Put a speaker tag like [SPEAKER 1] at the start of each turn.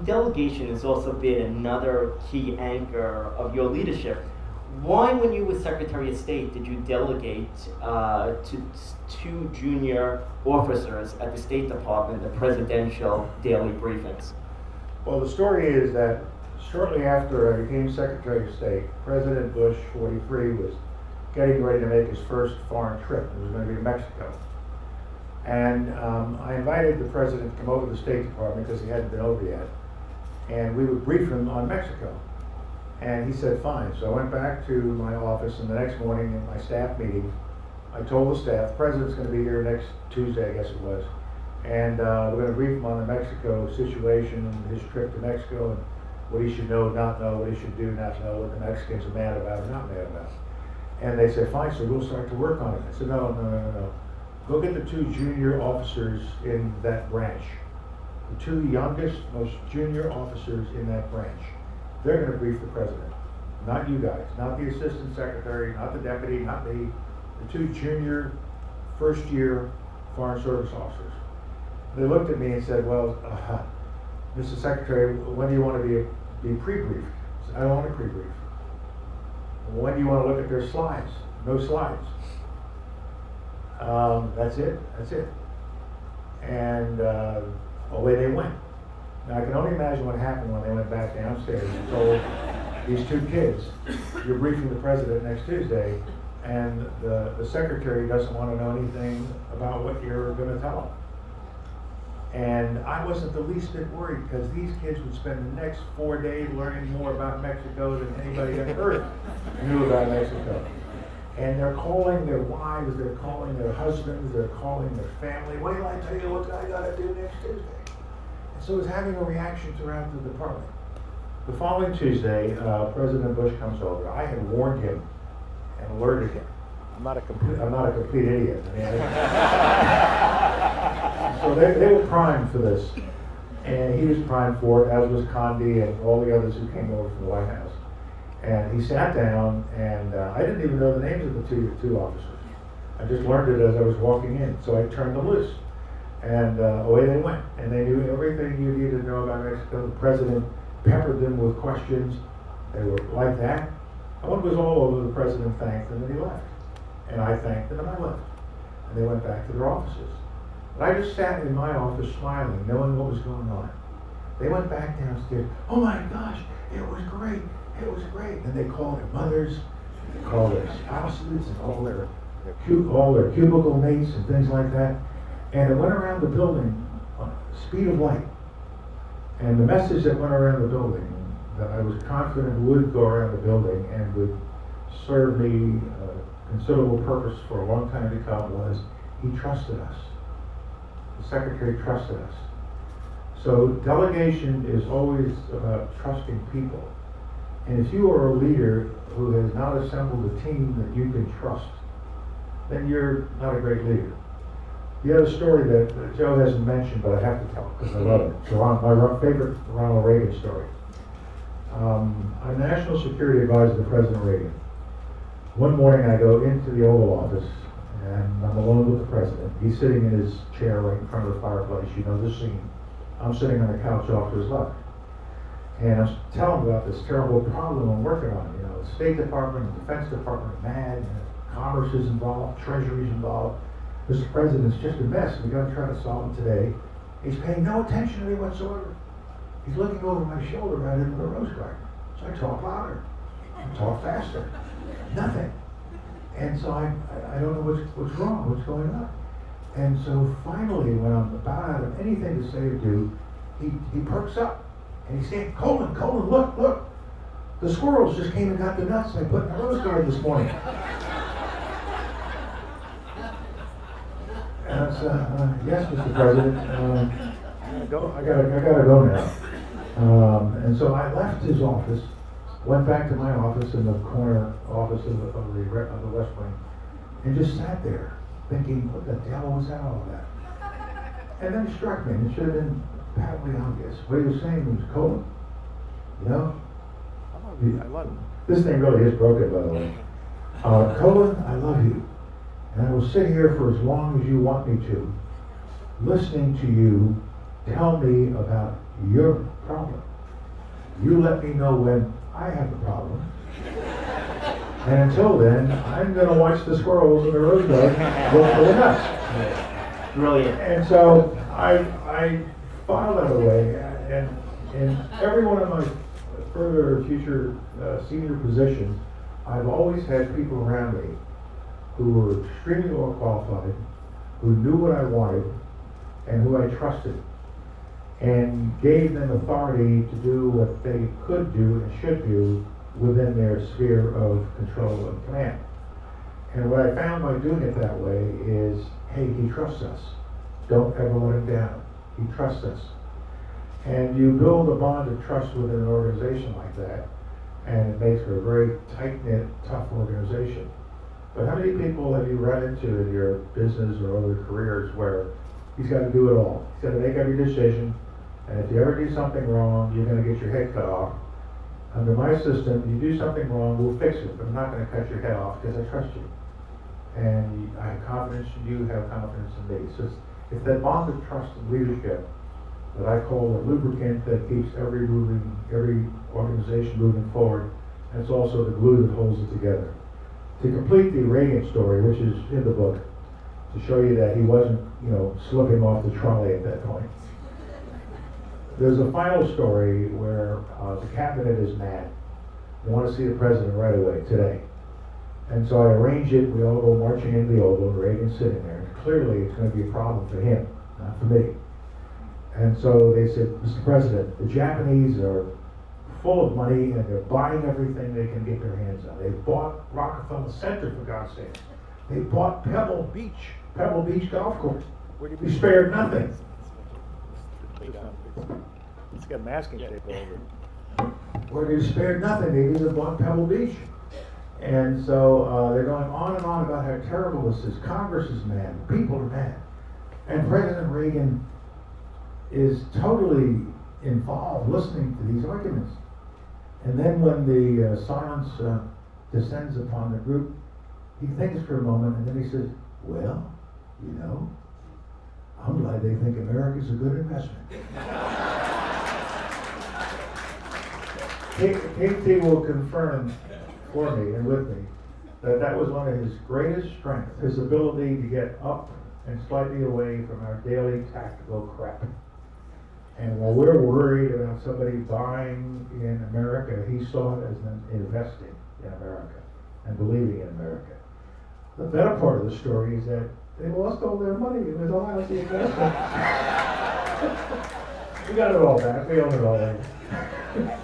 [SPEAKER 1] Delegation has also been another key anchor of your leadership. Why, when you were Secretary of State, did you delegate to two junior officers at the State Department the presidential daily briefings?
[SPEAKER 2] Well, the story is that shortly after I became Secretary of State, President Bush, 43, was getting ready to make his first foreign trip. It was going to be to Mexico. And I invited the President to come over to the State Department because he hadn't been over yet. And we would brief him on Mexico. And he said, fine. So I went back to my office, and the next morning in my staff meeting, I told the staff, the President's going to be here next Tuesday, I guess it was. And we're going to brief him on the Mexico situation and his trip to Mexico and what he should know, not know, what he should do, not know, what the Mexicans are mad about or not mad about. And they said, fine, so we'll start to work on it. I said, no. Go get the two junior officers in that branch. The two youngest, most junior officers in that branch. They're going to brief the President. Not you guys, not the Assistant Secretary, not the Deputy, not me. The two junior, first-year Foreign Service officers. They looked at me and said, well, Mr. Secretary, when do you want to be pre-briefed? I said, I don't want to pre-brief. When do you want to look at their slides? No slides. That's it. And away they went. Now I can only imagine what happened when they went back downstairs and told these two kids, you're briefing the President next Tuesday, and the Secretary doesn't want to know anything about what you're going to tell him. And I wasn't the least bit worried, because these kids would spend the next 4 days learning more about Mexico than anybody on earth knew about Mexico. And they're calling their wives, they're calling their husbands, they're calling their family. Wait till I tell you what I gotta do next Tuesday. And so it's having a reaction throughout the department. The following Tuesday, President Bush comes over. I had warned him and alerted him. I'm not a complete idiot. I mean, so they were primed for this. And he was primed for it, as was Condi and all the others who came over from the White House. And he sat down, and I didn't even know the names of the two officers. I just learned it as I was walking in, so I turned them loose. And away they went. And they knew everything you needed to know about Mexico. The President peppered them with questions. They were like that. And when it was all over, the President thanked them, and he left. And I thanked them, and I left. And they went back to their offices. But I just sat in my office smiling, knowing what was going on. They went back downstairs. Oh my gosh, it was great. It was great. And they called their mothers, they called their spouses, and all their cubicle mates and things like that. And it went around the building on the speed of light. And the message that went around the building, that I was confident would go around the building and would serve me considerable purpose for a long time to come, was he trusted us. The Secretary trusted us. So delegation is always about trusting people. And if you are a leader who has not assembled a team that you can trust, then you're not a great leader. The other story that Joe hasn't mentioned, but I have to tell because I love it. It's my favorite Ronald Reagan story. I'm National Security Advisor to President Reagan. One morning I go into the Oval Office, and I'm alone with the President. He's sitting in his chair right in front of the fireplace. You know the scene. I'm sitting on the couch off to his left. And I'm telling him about this terrible problem I'm working on. You know, the State Department and Defense Department are mad, Commerce is involved, Treasury's involved. Mr. President's just a mess. We got to try to solve it today. He's paying no attention to me whatsoever. He's looking over my shoulder right into the rose garden. So I talk louder, I talk faster. Nothing. And so I don't know what's wrong, what's going on. And so finally, when I'm about out of anything to say or do, he perks up. And he's saying, Colin, look. The squirrels just came and got the nuts I put in the rose garden this morning. And I said, yes, Mr. President, I gotta go now. And so I left his office, went back to my office in the corner office of the West Wing, and just sat there thinking, what the devil was that all about? And then it struck me, and it should have been patently obvious. What he was saying was, Colin, you know, I love you. This thing really is broken, by the way. Colin, I love you. And I will sit here for as long as you want me to, listening to you tell me about your problem. You let me know when I have a problem. And until then, I'm going to watch the squirrels and the rosebuds go for the nuts.
[SPEAKER 1] Brilliant.
[SPEAKER 2] And so I filed that away, and in every one of my further future senior positions, I've always had people around me who were extremely well qualified, who knew what I wanted, and who I trusted, and gave them authority to do what they could do and should do within their sphere of control and command. And what I found by doing it that way is, hey, he trusts us. Don't ever let him down. He trusts us. And you build a bond of trust within an organization like that, and it makes for a very tight-knit, tough organization. But how many people have you run into in your business or other careers where he's got to do it all? He's got to make every decision, and if you ever do something wrong, you're going to get your head cut off. Under my system, you do something wrong, we'll fix it, but I'm not going to cut your head off because I trust you. And I have confidence in you, have confidence in me. So it's that bond of trust and leadership that I call the lubricant that keeps every organization moving forward, and it's also the glue that holds it together. To complete the Reagan story, which is in the book, to show you that he wasn't, slipping off the trolley at that point. There's a final story where the cabinet is mad. They want to see the president right away, today. And so I arrange it, we all go marching into the Oval, and Reagan's sitting there. And clearly it's going to be a problem for him, not for me. And so they said, Mr. President, the Japanese are full of money and they're buying everything they can get their hands on. They bought Rockefeller Center, for God's sake. They bought Pebble Beach Golf Course. We spared nothing.
[SPEAKER 3] It's got masking tape over.
[SPEAKER 2] Where they spared nothing, they even bought Pebble Beach. And so they're going on and on about how terrible this is. Congress is mad, people are mad. And President Reagan is totally involved listening to these arguments. And then when the silence descends upon the group, he thinks for a moment and then he says, well, I'm glad they think America's a good investment. KT will confirm for me and with me that was one of his greatest strengths, his ability to get up and slightly away from our daily tactical crap. And while we're worried about somebody buying in America, he saw it as an investing in America and believing in America. The better part of the story is that they lost all their money. It was all out the investment. We got it all back. We own it all back.